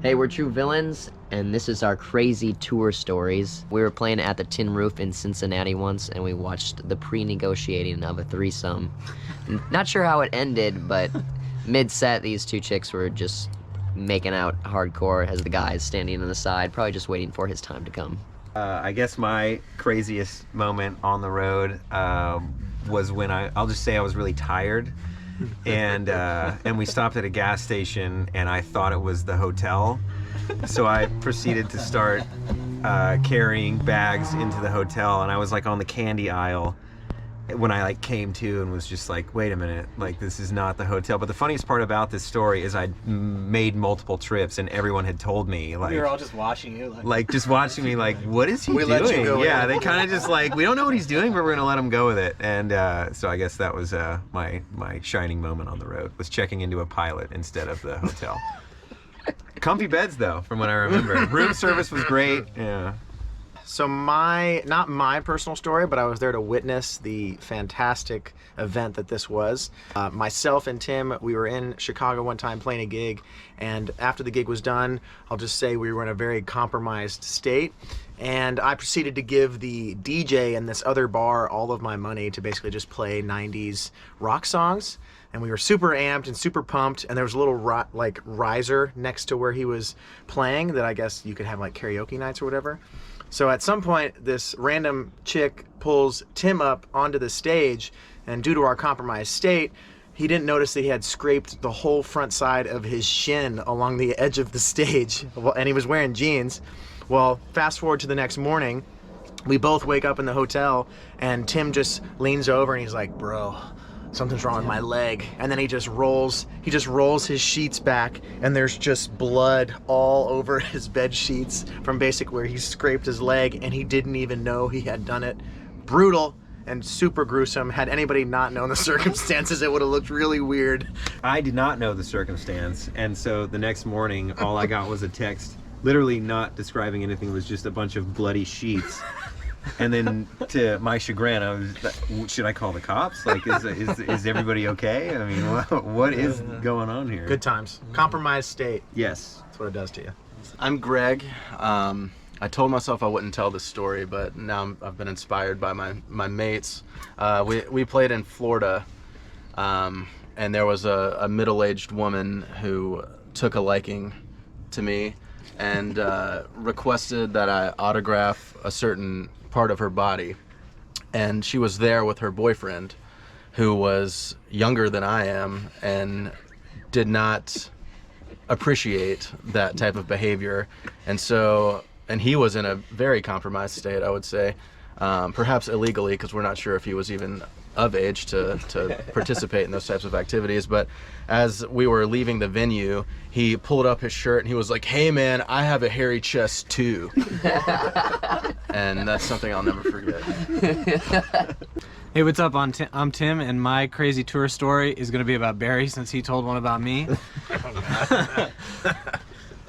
Hey, we're True Villains, and this is our crazy tour stories. We were playing at the Tin Roof in Cincinnati once, and we watched the pre-negotiating of a threesome. Not sure how it ended, but mid-set, these two chicks were just making out hardcore as the guys standing on the side, probably just waiting for his time to come. I guess my craziest moment on the road was when I'll just say I was really tired. And we stopped at a gas station, and I thought it was the hotel. So I proceeded to start carrying bags into the hotel, and I was like on the candy aisle when I like came to and was just like, wait a minute, like this is not the hotel. But the funniest part about this story is I made multiple trips, and everyone had told me, like, we were all just watching you, like just watching me, like, what is he doing? Let you go yeah, in. they kind of just like, we don't know what he's doing, but we're gonna let him go with it. And so I guess that was my shining moment on the road, was checking into a Pilot instead of the hotel. Comfy beds though, from what I remember. Room service was great. Yeah. So not my personal story, but I was there to witness the fantastic event that this was. Myself and Tim, we were in Chicago one time playing a gig, and after the gig was done, I'll just say we were in a very compromised state, and I proceeded to give the DJ in this other bar all of my money to basically just play 90s rock songs. And we were super amped and super pumped, and there was a little riser next to where he was playing that I guess you could have like karaoke nights or whatever. So at some point, this random chick pulls Tim up onto the stage, and due to our compromised state, he didn't notice that he had scraped the whole front side of his shin along the edge of the stage, and he was wearing jeans. Well, fast forward to the next morning, we both wake up in the hotel, and Tim just leans over and he's like, bro, something's wrong with my leg. And then he just rolls his sheets back, and there's just blood all over his bed sheets from basically where he scraped his leg, and he didn't even know he had done it. Brutal and super gruesome. Had anybody not known the circumstances, it would have looked really weird. I did not know the circumstance, and so the next morning, all I got was a text, literally not describing anything, it was just a bunch of bloody sheets. And then, to my chagrin, I was, should I call the cops? Like, is everybody okay? I mean, what is going on here? Good times. Compromised state. Yes. That's what it does to you. I'm Greg. I told myself I wouldn't tell this story, but now I've been inspired by my mates. We played in Florida, and there was a middle-aged woman who took a liking to me and requested that I autograph a certain part of her body. And she was there with her boyfriend, who was younger than I am and did not appreciate that type of behavior. And he was in a very compromised state, I would say, perhaps illegally, because we're not sure if he was even of age to participate in those types of activities. But as we were leaving the venue, he pulled up his shirt and he was like, hey man, I have a hairy chest too. And that's something I'll never forget. Hey, what's up? I'm Tim, and my crazy tour story is going to be about Barry, since he told one about me.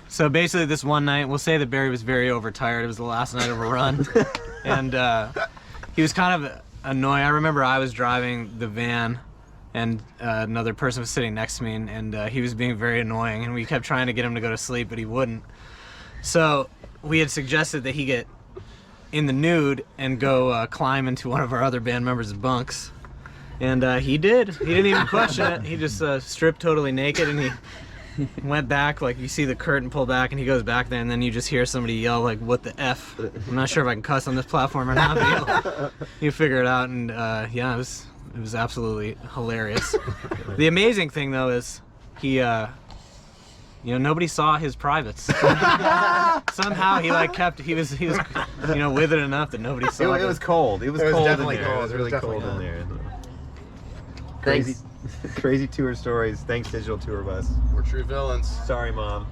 So basically this one night, we'll say that Barry was very overtired. It was the last night of a run. And he was kind of annoying. I remember I was driving the van, and another person was sitting next to me, and he was being very annoying, and we kept trying to get him to go to sleep, but he wouldn't. So we had suggested that he get in the nude and go climb into one of our other band members' bunks. And he did. He didn't even question it. He just stripped totally naked, and he went back, like you see the curtain pull back, and he goes back there, and then you just hear somebody yell like, what the F? I'm not sure if I can cuss on this platform or not, but you figure it out. And yeah, it was absolutely hilarious. The amazing thing though is he nobody saw his privates. Somehow he was with it enough that nobody saw it. It was cold. It was cold definitely in there. cold. It was really cold in there. Thanks. Crazy tour stories. Thanks, Digital Tour Bus. We're True Villains. Sorry, Mom.